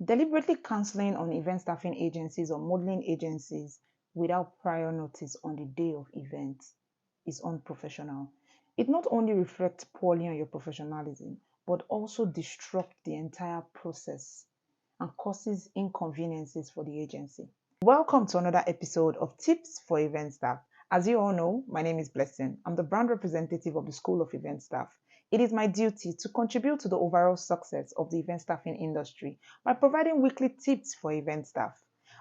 Deliberately cancelling on event staffing agencies or modeling agencies without prior notice on the day of event is unprofessional. It not only reflects poorly on your professionalism, but also disrupts the entire process and causes inconveniences for the agency. Welcome to another episode of Tips for Event Staff. As you all know, my name is Blessing. I'm the brand representative of the School of Event Staff. It is my duty to contribute to the overall success of the event staffing industry by providing weekly tips for event staff.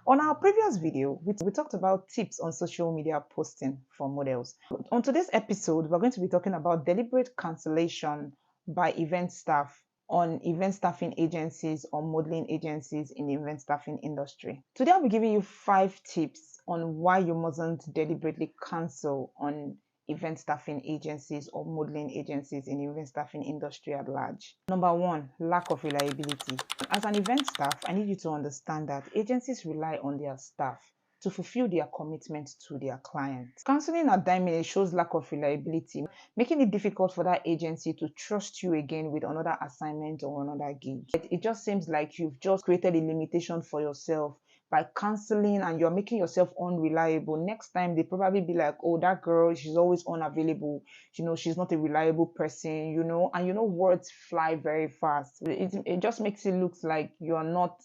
On our previous video, we talked about tips on social media posting for models. On today's episode, we're going to be talking about deliberate cancellation by event staff on event staffing agencies or modeling agencies in the event staffing industry. Today, I'll be giving you 5 tips on why you mustn't deliberately cancel on event staffing agencies or modeling agencies in the event staffing industry at large. Number 1, lack of reliability. As an event staff, I need you to understand that agencies rely on their staff to fulfill their commitment to their clients. Cancelling at dime minute shows lack of reliability, making it difficult for that agency to trust you again with another assignment or another gig. It just seems like you've just created a limitation for yourself by canceling, and you're making yourself unreliable. Next time they probably be like, oh, that girl, she's always unavailable, she's not a reliable person, and words fly very fast. It just makes it look like you're not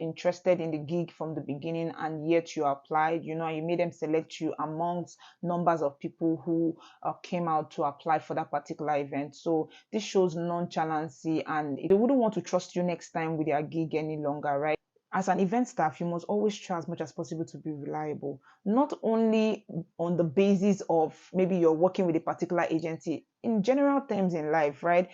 interested in the gig from the beginning, and yet you applied, and you made them select you amongst numbers of people who came out to apply for that particular event. So this shows nonchalancy, and they wouldn't want to trust you next time with their gig any longer, right? As an event staff, you must always try as much as possible to be reliable, not only on the basis of maybe you're working with a particular agency, in general terms in life, right?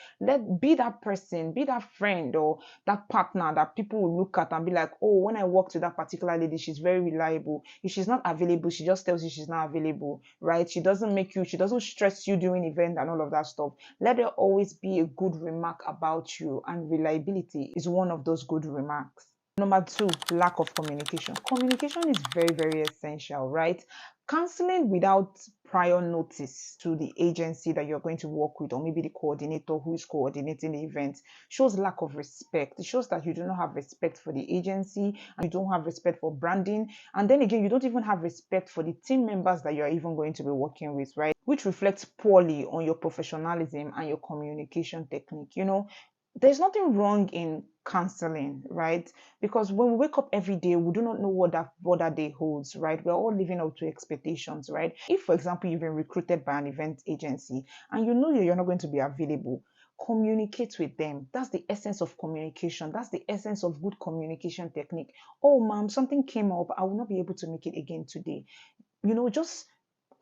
Be that person, be that friend or that partner that people will look at and be like, oh, when I worked with that particular lady, she's very reliable. If she's not available, she just tells you she's not available, right? She doesn't stress you during event and all of that stuff. Let there always be a good remark about you, and reliability is one of those good remarks. Number 2, lack of communication. Communication is very, very essential, right? Canceling without prior notice to the agency that you're going to work with, or maybe the coordinator who is coordinating the event, shows lack of respect. It shows that you do not have respect for the agency, and you don't have respect for branding. And then again, you don't even have respect for the team members that you're even going to be working with, right? Which reflects poorly on your professionalism and your communication technique. There's nothing wrong in canceling, right? Because when we wake up every day, we do not know what that day holds, right? We're all living up to expectations, right? If, for example, you've been recruited by an event agency and you know you're not going to be available, communicate with them. That's the essence of communication. That's the essence of good communication technique. Oh, ma'am, something came up. I will not be able to make it again today. Just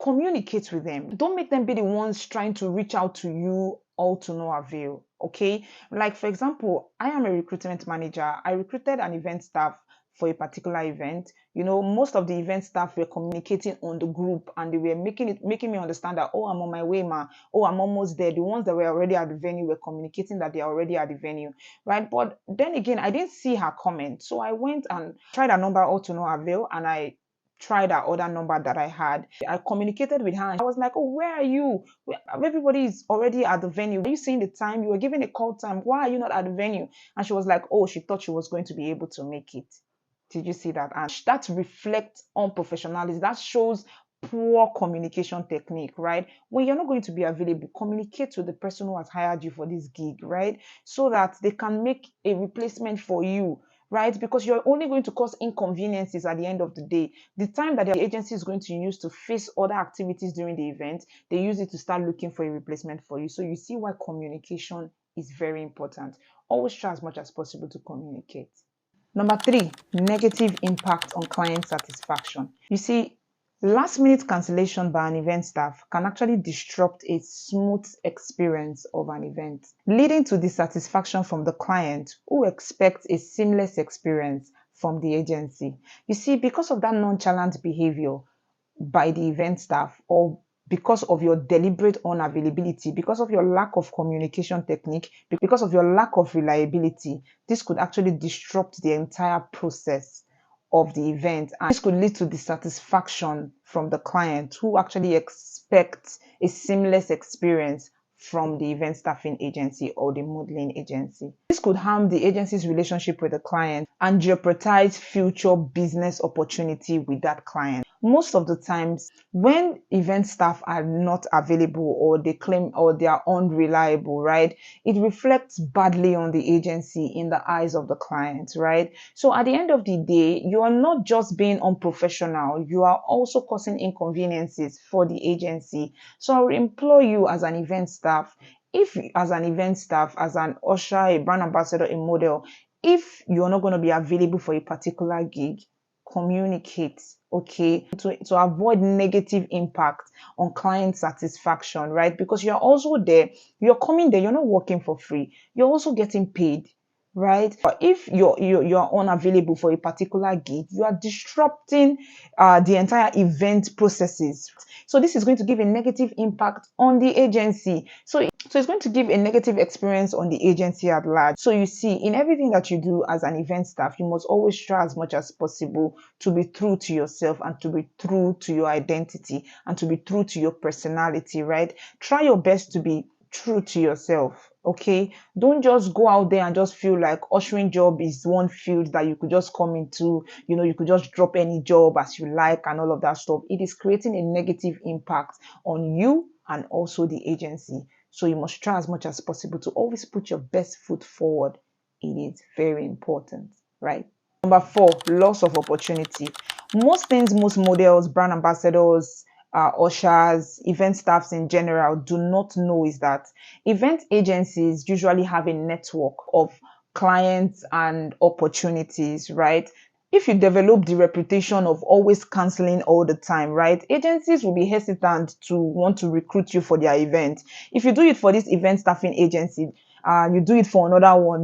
communicate with them. Don't make them be the ones trying to reach out to you, all to no avail. Okay, like for example, I am a recruitment manager. I recruited an event staff for a particular event. Most of the event staff were communicating on the group, and they were making me understand that, oh, I'm on my way, ma. Oh, I'm almost there. The ones that were already at the venue were communicating that they are already at the venue, right? But then again, I didn't see her comment, so I went and tried a number, all to no avail, and I tried that other number that I had. I communicated with her, and I was like, oh, where are you? Everybody is already at the venue. Are you seeing the time? You were given a call time. Why are you not at the venue? And she was like, oh, she thought she was going to be able to make it. Did you see that? And that reflects on professionalism. That shows poor communication technique, right? When you're not going to be available, communicate with the person who has hired you for this gig, right? So that they can make a replacement for you, right? Because you're only going to cause inconveniences at the end of the day. The time that the agency is going to use to face other activities during the event, they use it to start looking for a replacement for you. So you see why communication is very important. Always try as much as possible to communicate. Number 3, negative impact on client satisfaction. You see, last minute cancellation by an event staff can actually disrupt a smooth experience of an event, leading to dissatisfaction from the client who expects a seamless experience from the agency. You see, because of that nonchalant behavior by the event staff, or because of your deliberate unavailability, because of your lack of communication technique, because of your lack of reliability, this could actually disrupt the entire process of the event, and this could lead to dissatisfaction from the client who actually expects a seamless experience from the event staffing agency or the modeling agency. This could harm the agency's relationship with the client and jeopardize future business opportunity with that client. Most of the times, when event staff are not available or they claim or they are unreliable, right, it reflects badly on the agency in the eyes of the client, right? So at the end of the day, you are not just being unprofessional, you are also causing inconveniences for the agency. So I would implore you as an event staff, if as an event staff, as an usher, a brand ambassador, a model, if you're not going to be available for a particular gig, communicate, okay, to avoid negative impact on client satisfaction, right? Because you're also there, you're coming there, you're not working for free, you're also getting paid, right? But if you're unavailable for a particular gig, you are disrupting the entire event processes. So this is going to give a negative impact on the agency. So it's going to give a negative experience on the agency at large. So you see, in everything that you do as an event staff, you must always try as much as possible to be true to yourself and to be true to your identity and to be true to your personality, right? Try your best to be true to yourself. Okay, don't just go out there and just feel like ushering job is one field that you could just come into, you could just drop any job as you like and all of that stuff. It is creating a negative impact on you and also the agency. So you must try as much as possible to always put your best foot forward. It is very important, right? Number 4, loss of opportunity. Most models, brand ambassadors, ushers, event staffs in general do not know is that event agencies usually have a network of clients and opportunities, right? If you develop the reputation of always canceling all the time, right, agencies will be hesitant to want to recruit you for their event. If you do it for this event staffing agency, you do it for another one,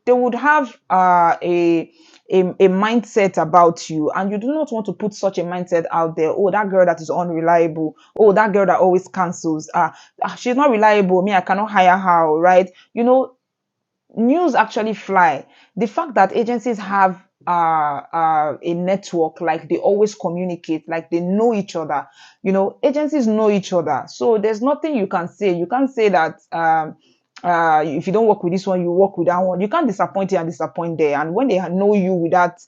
they would have a mindset about you, and you do not want to put such a mindset out there. Oh, that girl that is unreliable. Oh, that girl that always cancels. She's not reliable. Me, I cannot hire her, right? News actually fly. The fact that agencies have a network, like they always communicate, like they know each other. Agencies know each other. So there's nothing you can say. You can't say that if you don't work with this one, you work with that one. You can't disappoint here and disappoint there. And when they know you without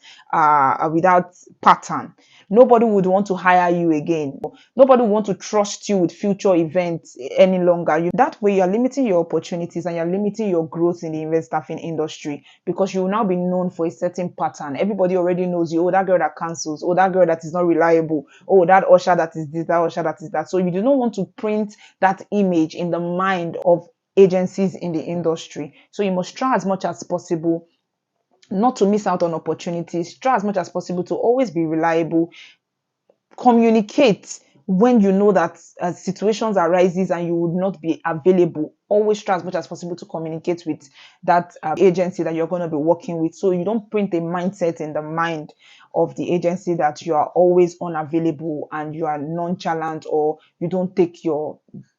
pattern, nobody would want to hire you again. Nobody would want to trust you with future events any longer. That way, you're limiting your opportunities and you're limiting your growth in the event staffing industry, because you will now be known for a certain pattern. Everybody already knows you. Oh, that girl that cancels. Oh, that girl that is not reliable. Oh, that usher that is this, that usher that is that. So you do not want to print that image in the mind of agencies in the industry. So you must try as much as possible not to miss out on opportunities. Try as much as possible to always be reliable. Communicate when you know that situations arises and you would not be available. Always try as much as possible to communicate with that agency that you're going to be working with, so you don't print a mindset in the mind of the agency that you are always unavailable and you are nonchalant, or you don't take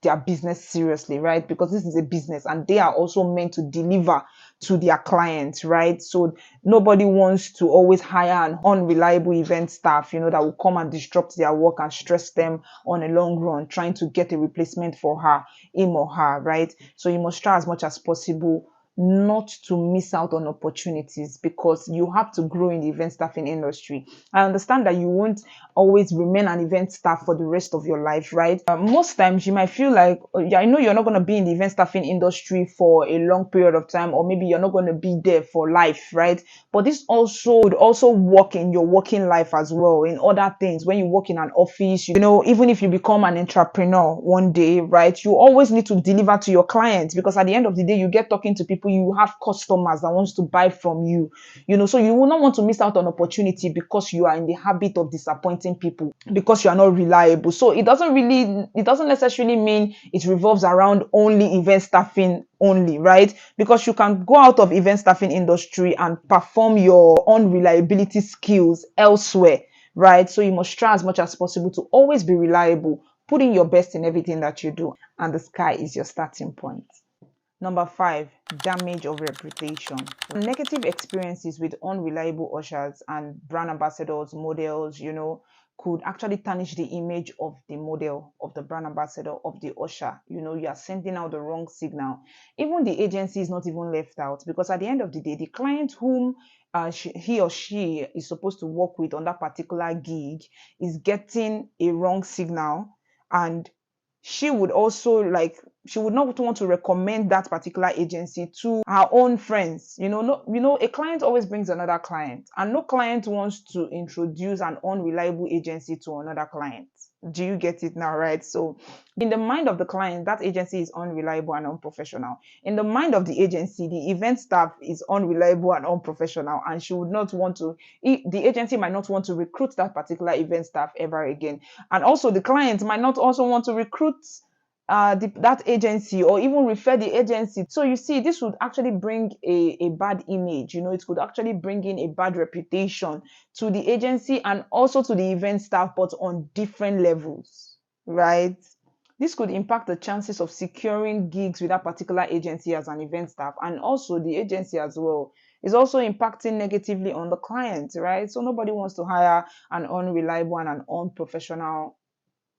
their business seriously, right? Because this is a business and they are also meant to deliver to their clients, right? So nobody wants to always hire an unreliable event staff, that will come and disrupt their work and stress them on a long run, trying to get a replacement for him or her, right? So you must try as much as possible not to miss out on opportunities, because you have to grow in the event staffing industry. I understand that you won't always remain an event staff for the rest of your life, right? Most times you might feel like, yeah, I know you're not going to be in the event staffing industry for a long period of time, or maybe you're not going to be there for life, right? But this also would also work in your working life as well, in other things. When you work in an office, even if you become an entrepreneur one day, right, you always need to deliver to your clients, because at the end of the day, you get talking to people, you have customers that wants to buy from you, so you will not want to miss out on opportunity because you are in the habit of disappointing people because you are not reliable. So it doesn't necessarily mean it revolves around only event staffing only, right? Because you can go out of event staffing industry and perform your unreliability skills elsewhere, right? So you must try as much as possible to always be reliable, putting your best in everything that you do, and the sky is your starting point. Number 5, damage of reputation. Negative experiences with unreliable ushers and brand ambassadors, models, could actually tarnish the image of the model, of the brand ambassador, of the usher. You are sending out the wrong signal. Even the agency is not even left out, because at the end of the day, the client whom he or she is supposed to work with on that particular gig is getting a wrong signal, and she would also she would not want to recommend that particular agency to her own friends. A client always brings another client, and no client wants to introduce an unreliable agency to another client. Do you get it now, right? So in the mind of the client, that agency is unreliable and unprofessional. In the mind of the agency, the event staff is unreliable and unprofessional, and she would not want to, the agency might not want to recruit that particular event staff ever again. And also the client might not also want to recruit that agency, or even refer the agency. So you see, this would actually bring a bad image. It could actually bring in a bad reputation to the agency and also to the event staff, but on different levels, right? This could impact the chances of securing gigs with that particular agency as an event staff, and also the agency as well is also impacting negatively on the client, right? So nobody wants to hire an unreliable and an unprofessional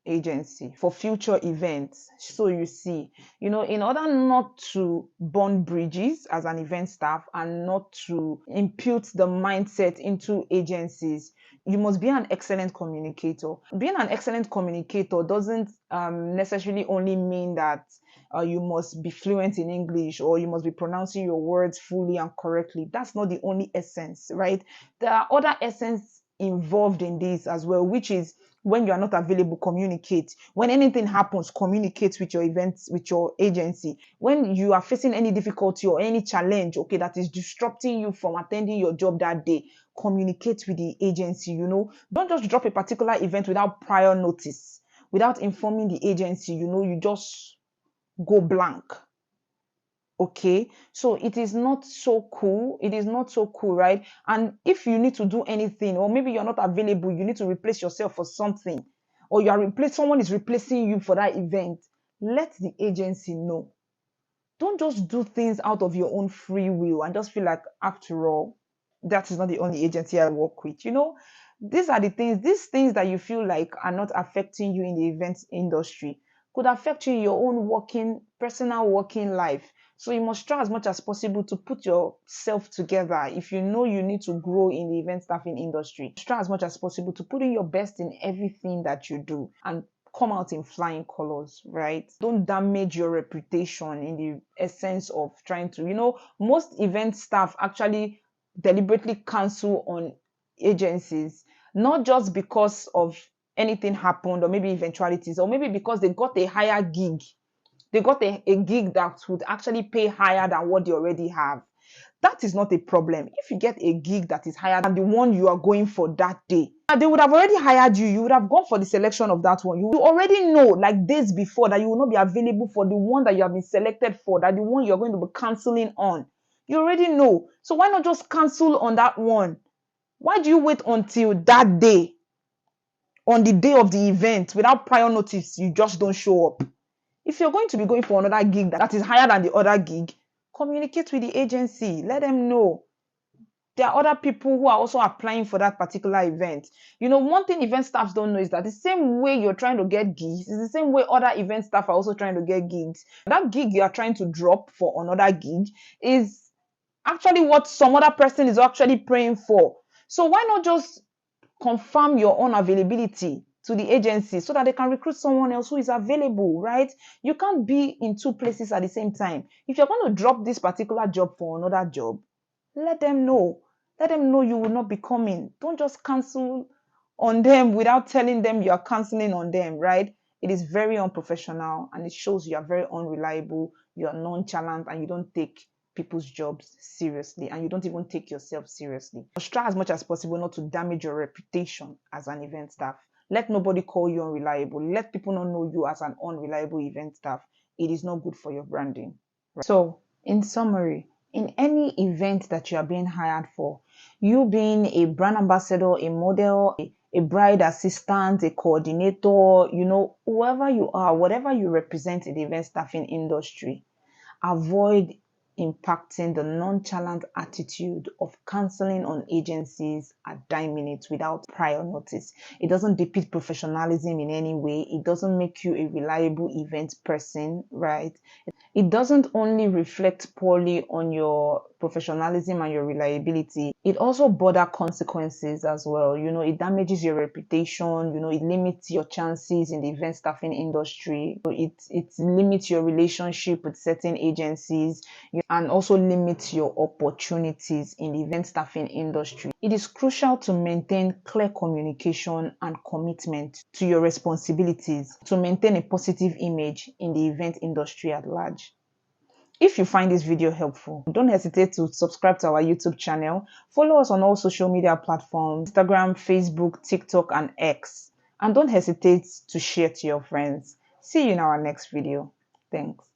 agency for future events. So you see, in order not to burn bridges as an event staff and not to impute the mindset into agencies, you must be an excellent communicator. Being an excellent communicator doesn't necessarily only mean that you must be fluent in English, or you must be pronouncing your words fully and correctly. That's not the only essence, right? There are other essence involved in this as well, which is when you are not available, communicate. When anything happens, communicate with your events, with your agency. When you are facing any difficulty or any challenge, okay, that is disrupting you from attending your job that day, communicate with the agency. Don't just drop a particular event without prior notice, without informing the agency. You just go blank. Okay, so it is not so cool. It is not so cool, right? And if you need to do anything, or maybe you're not available, you need to replace yourself for something, or someone is replacing you for that event, let the agency know. Don't just do things out of your own free will and just feel like, after all, that is not the only agency I work with. These things that you feel like are not affecting you in the events industry could affect you in your own personal working life. So you must try as much as possible to put yourself together. If you know you need to grow in the event staffing industry, try as much as possible to put in your best in everything that you do and come out in flying colors, right? Don't damage your reputation in the essence of trying to, most event staff actually deliberately cancel on agencies, not just because of anything happened or maybe eventualities, or maybe because they got a higher gig. They got a gig that would actually pay higher than what they already have. That is not a problem. If you get a gig that is higher than the one you are going for that day, they would have already hired you. You would have gone for the selection of that one. You already know, like days before, that you will not be available for the one that you have been selected for, that the one you're going to be canceling on. You already know. So why not just cancel on that one? Why do you wait until that day, on the day of the event, without prior notice? You just don't show up. If you're going to be going for another gig that is higher than the other gig, communicate with the agency. Let them know. There are other people who are also applying for that particular event. One thing event staffs don't know is that the same way you're trying to get gigs is the same way other event staff are also trying to get gigs. That gig you are trying to drop for another gig is actually what some other person is actually praying for. So why not just confirm your own availability to the agency so that they can recruit someone else who is available, right? You can't be in two places at the same time. If you're going to drop this particular job for another job, let them know. Let them know you will not be coming. Don't just cancel on them without telling them you are canceling on them, right? It is very unprofessional, and it shows you are very unreliable, you are nonchalant, and you don't take people's jobs seriously, and you don't even take yourself seriously. Just try as much as possible not to damage your reputation as an event staff. Let nobody call you unreliable. Let people not know you as an unreliable event staff. It is not good for your branding. Right? So, in summary, in any event that you are being hired for, you being a brand ambassador, a model, a bride assistant, a coordinator, whoever you are, whatever you represent in the event staffing industry, avoid impacting the nonchalant attitude of canceling on agencies at dime minutes without prior notice. It doesn't depict professionalism in any way. It doesn't make you a reliable event person, right? It doesn't only reflect poorly on your professionalism and your reliability, it also border consequences as well. It damages your reputation, it limits your chances in the event staffing industry, it limits your relationship with certain agencies, and also limits your opportunities in the event staffing industry. It is crucial to maintain clear communication and commitment to your responsibilities to maintain a positive image in the event industry at large. If you find this video helpful, don't hesitate to subscribe to our YouTube channel, follow us on all social media platforms, Instagram, Facebook, TikTok, and X. And don't hesitate to share to your friends. See you in our next video. Thanks.